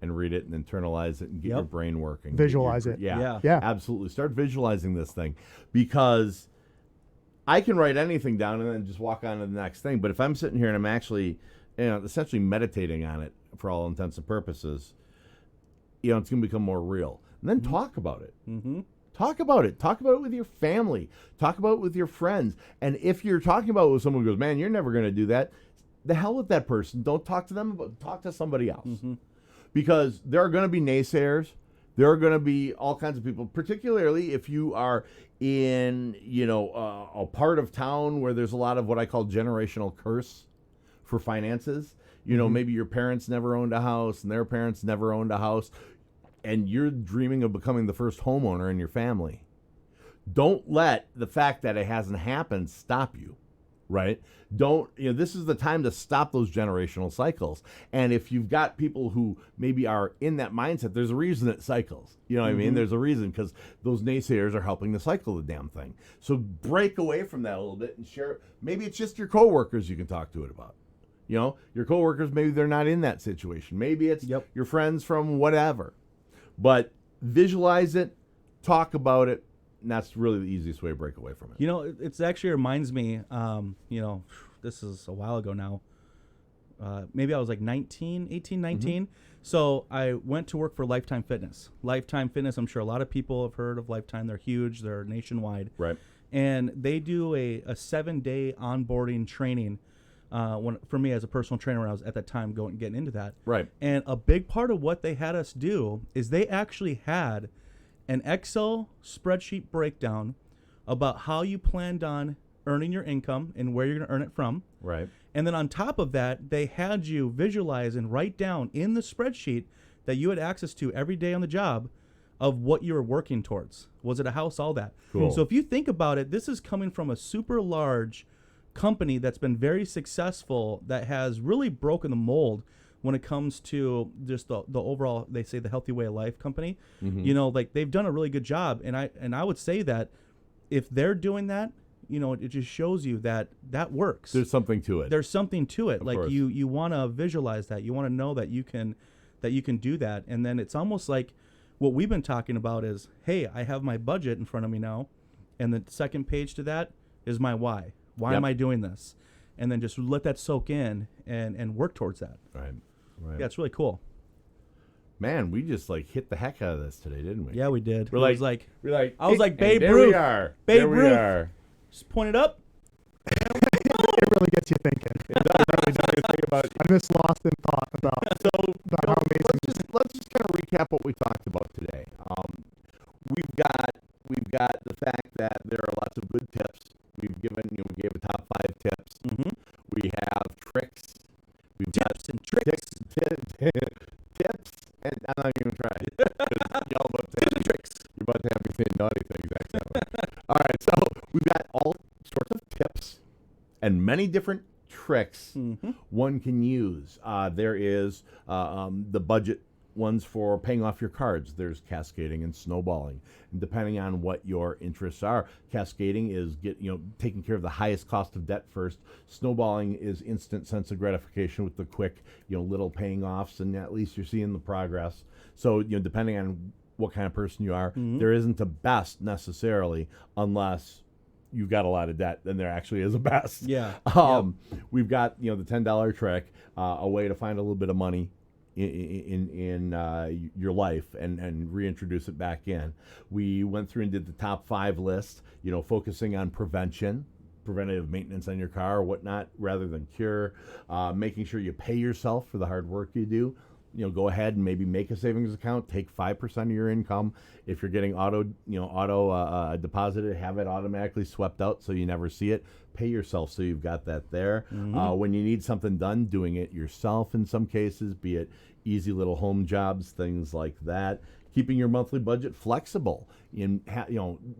and read it and internalize it and get your brain working. Visualize it. Yeah. Absolutely. Start visualizing this thing, because I can write anything down and then just walk on to the next thing. But if I'm sitting here and I'm actually, essentially meditating on it for all intents and purposes, it's going to become more real. And then talk about it. Mm-hmm. Talk about it. Talk about it with your family. Talk about it with your friends. And if you're talking about it with someone who goes, man, you're never going to do that, the hell with that person. Don't talk to them, but talk to somebody else. Mm-hmm. Because there are going to be naysayers. There are going to be all kinds of people, particularly if you are in, a part of town where there's a lot of what I call generational curse for finances. Maybe your parents never owned a house and their parents never owned a house, and you're dreaming of becoming the first homeowner in your family. Don't let the fact that it hasn't happened stop you, right? This is the time to stop those generational cycles. And if you've got people who maybe are in that mindset, there's a reason it cycles. You know what I mean? There's a reason, because those naysayers are helping to cycle the damn thing. So break away from that a little bit and share. Maybe it's just your coworkers you can talk to it about. Your coworkers, maybe they're not in that situation. Maybe it's your friends from whatever. But visualize it, talk about it, and that's really the easiest way to break away from it. It's actually reminds me, this is a while ago now. Maybe I was like 18, 19. Mm-hmm. So I went to work for Lifetime Fitness. Lifetime Fitness, I'm sure a lot of people have heard of Lifetime. They're huge. They're nationwide. Right. And they do a 7-day onboarding training for me as a personal trainer when I was at that time getting into that. Right. And a big part of what they had us do is they actually had an Excel spreadsheet breakdown about how you planned on earning your income and where you're going to earn it from. Right. And then on top of that, they had you visualize and write down in the spreadsheet that you had access to every day on the job of what you were working towards. Was it a house? All that. Cool. So if you think about it, this is coming from a super large company that's been very successful, that has really broken the mold when it comes to just the overall, they say, the healthy way of life company. Mm-hmm. They've done a really good job. And I would say that if they're doing that, it just shows you that works. There's something to it. There's something to it. Of like course. you want to visualize that. You want to know that you can do that. And then it's almost like what we've been talking about is, hey, I have my budget in front of me now. And the second page to that is my why. Why am I doing this? And then just let that soak in and work towards that. Right. Yeah, it's really cool. Man, we just hit the heck out of this today, didn't we? Yeah, we did. I was like, Babe there Ruth. We are. Babe there Ruth. We are. Just point it up. It really gets you thinking. It does really do you think about. I'm just lost in thought about how amazing. Let's just kind of recap what we talked about today. We've got the fact that there are lots of good tips. We gave a top 5 tips. Mm-hmm. We have tricks. We've Tips and tricks. Tips, and I'm not even trying. Y'all about to have tricks. You're about to have me saying naughty things accidentally. All right, so we've got all sorts of tips and many different tricks one can use. There is the budget ones for paying off your cards. There's cascading and snowballing. And depending on what your interests are, cascading is taking care of the highest cost of debt first. Snowballing is instant sense of gratification with the quick, little paying offs, and at least you're seeing the progress. So, depending on what kind of person you are, there isn't a best necessarily, unless you've got a lot of debt, then there actually is a best. Yeah. We've got, the $10 trick, a way to find a little bit of money in your life and reintroduce it back in. We went through and did the top 5 list, focusing on preventative maintenance on your car or whatnot, rather than cure, making sure you pay yourself for the hard work you do, go ahead and maybe make a savings account, take 5% of your income. If you're getting auto deposited, have it automatically swept out so you never see it. Pay yourself so you've got that there. When you need something done, doing it yourself in some cases, be it easy little home jobs, things like that. Keeping your monthly budget flexible in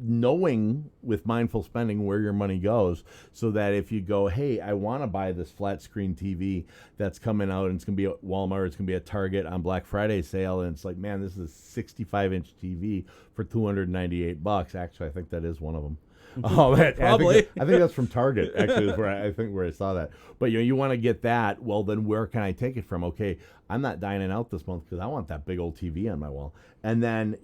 knowing with mindful spending where your money goes, so that if you go, hey, I want to buy this flat screen TV that's coming out and it's going to be at Walmart, it's going to be at Target on Black Friday sale, and it's like, man, this is a 65-inch TV for $298. Actually, I think that is one of them. Oh, man, Probably. I think that's from Target. Actually, is where I saw that. But you want to get that. Well, then where can I take it from? Okay, I'm not dining out this month because I want that big old TV on my wall. And then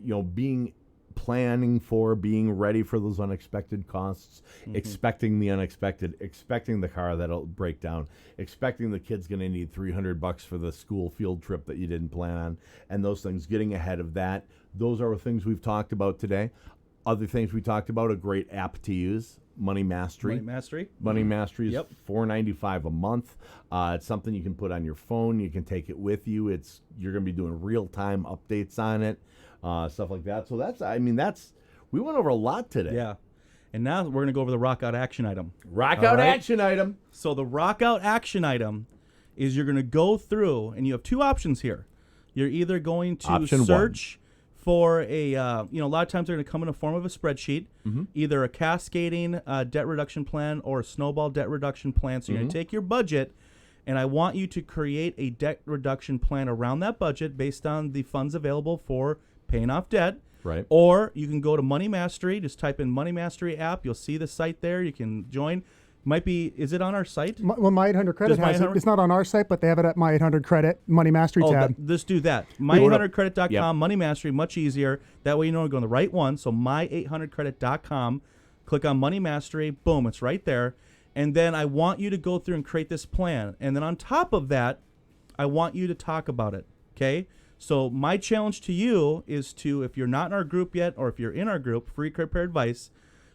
planning for, being ready for those unexpected costs, expecting the unexpected, expecting the car that'll break down, expecting the kid's going to need $300 for the school field trip that you didn't plan on, and those things. Getting ahead of that. Those are the things we've talked about today. Other things we talked about, a great app to use, Money Mastery. Money Mastery is Yep. $4.95 a month. It's something you can put on your phone. You can take it with you. You're going to be doing real-time updates on it, stuff like that. So we went over a lot today. Yeah. And now we're going to go over the rock out action item. Rock out action item. So the rock out action item is you're going to go through, and you have two options here. You're either going to Option search for a lot of times they're going to come in a form of a spreadsheet, either a cascading debt reduction plan or a snowball debt reduction plan. So you're going to take your budget, and I want you to create a debt reduction plan around that budget based on the funds available for paying off debt. Right. Or you can go to Money Mastery, just type in Money Mastery app. You'll see the site there. You can join. Is it on our site? Well, My 800 Credit has it. It's not on our site, but they have it at My 800 Credit Money Mastery tab. Let's do that. My800credit.com, Money Mastery, much easier. That way you know you're going to the right one. So my800credit.com, click on Money Mastery, boom, it's right there. And then I want you to go through and create this plan. And then on top of that, I want you to talk about it, okay? So my challenge to you is to, if you're not in our group yet, or if you're in our group, Free Credit Repair Advice,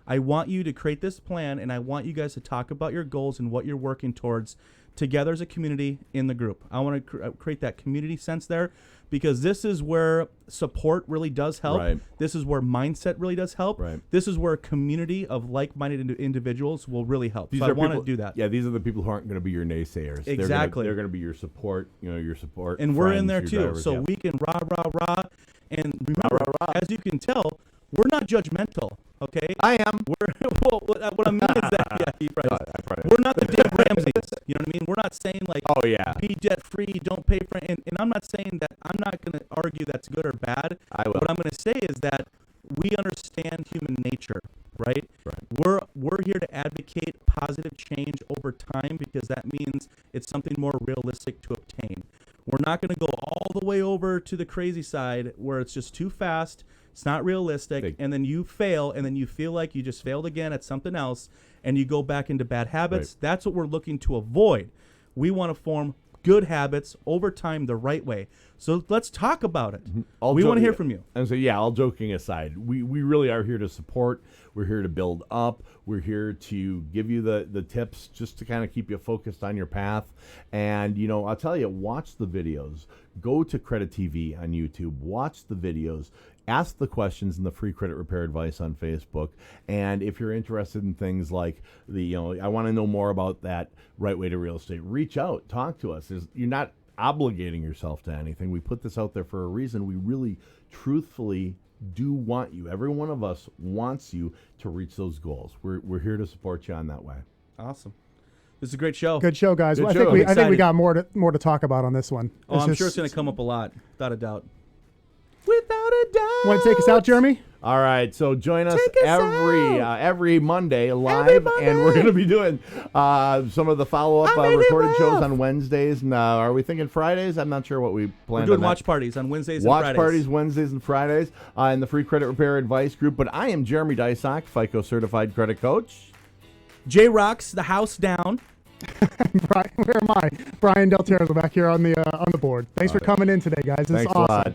I want you to create this plan, and I want you guys to talk about your goals and what you're working towards together as a community in the group. I want to create that community sense there, because this is where support really does help. Right. This is where mindset really does help. Right. This is where a community of like-minded individuals will really help. So I want to do that. Yeah, these are the people who aren't going to be your naysayers. Exactly. They're going to be your support, your support. And we're in friends, there your too. drivers, So yeah. we can rah. And remember, as you can tell, we're not judgmental, okay? I am. What I mean is that, probably we're not the Dave Ramseys. You know what I mean? We're not saying like, Oh, yeah. be debt free, don't pay for it. And I'm not saying that, I'm not going to argue that's good or bad. I will. What I'm going to say is that we understand human nature, right? Right. We're here to advocate positive change over time, because that means it's something more realistic to obtain. We're not going to go all the way over to the crazy side where it's just too fast. It's not realistic, and then you fail, and then you feel like you just failed again at something else, and you go back into bad habits. Right. That's what we're looking to avoid. We want to form good habits over time the right way. So let's talk about it. We want to hear from you. And so, all joking aside, we really are here to support. We're here to build up. We're here to give you the tips just to kind of keep you focused on your path. And, I'll tell you, watch the videos. Go to Credit TV on YouTube. Watch the videos. Ask the questions in the Free Credit Repair Advice on Facebook. And if you're interested in things like I want to know more about that right way to real estate, reach out, talk to us. You're not obligating yourself to anything. We put this out there for a reason. We really, truthfully do want you. Every one of us wants you to reach those goals. We're here to support you on that way. Awesome. This is a great show. Good show, guys. Good I show. think we Excited. got more to talk about on this one. Oh, I'm sure it's going to come up a lot, without a doubt. Without a doubt. Want to take us out, Jeremy? All right, so join us Take us every Monday live, and we're going to be doing some of the follow-up recorded shows on Wednesdays. And are we thinking Fridays? I'm not sure what we plan. We're doing watch parties on Wednesdays and Fridays. Watch parties Wednesdays and Fridays in the Free Credit Repair Advice Group. But I am Jeremy Dysock, FICO Certified Credit Coach. J Rocks, the house down. Brian, where am I? Brian Del Terzo back here on the board. Thanks for coming in today, guys. This is Thanks a awesome. lot.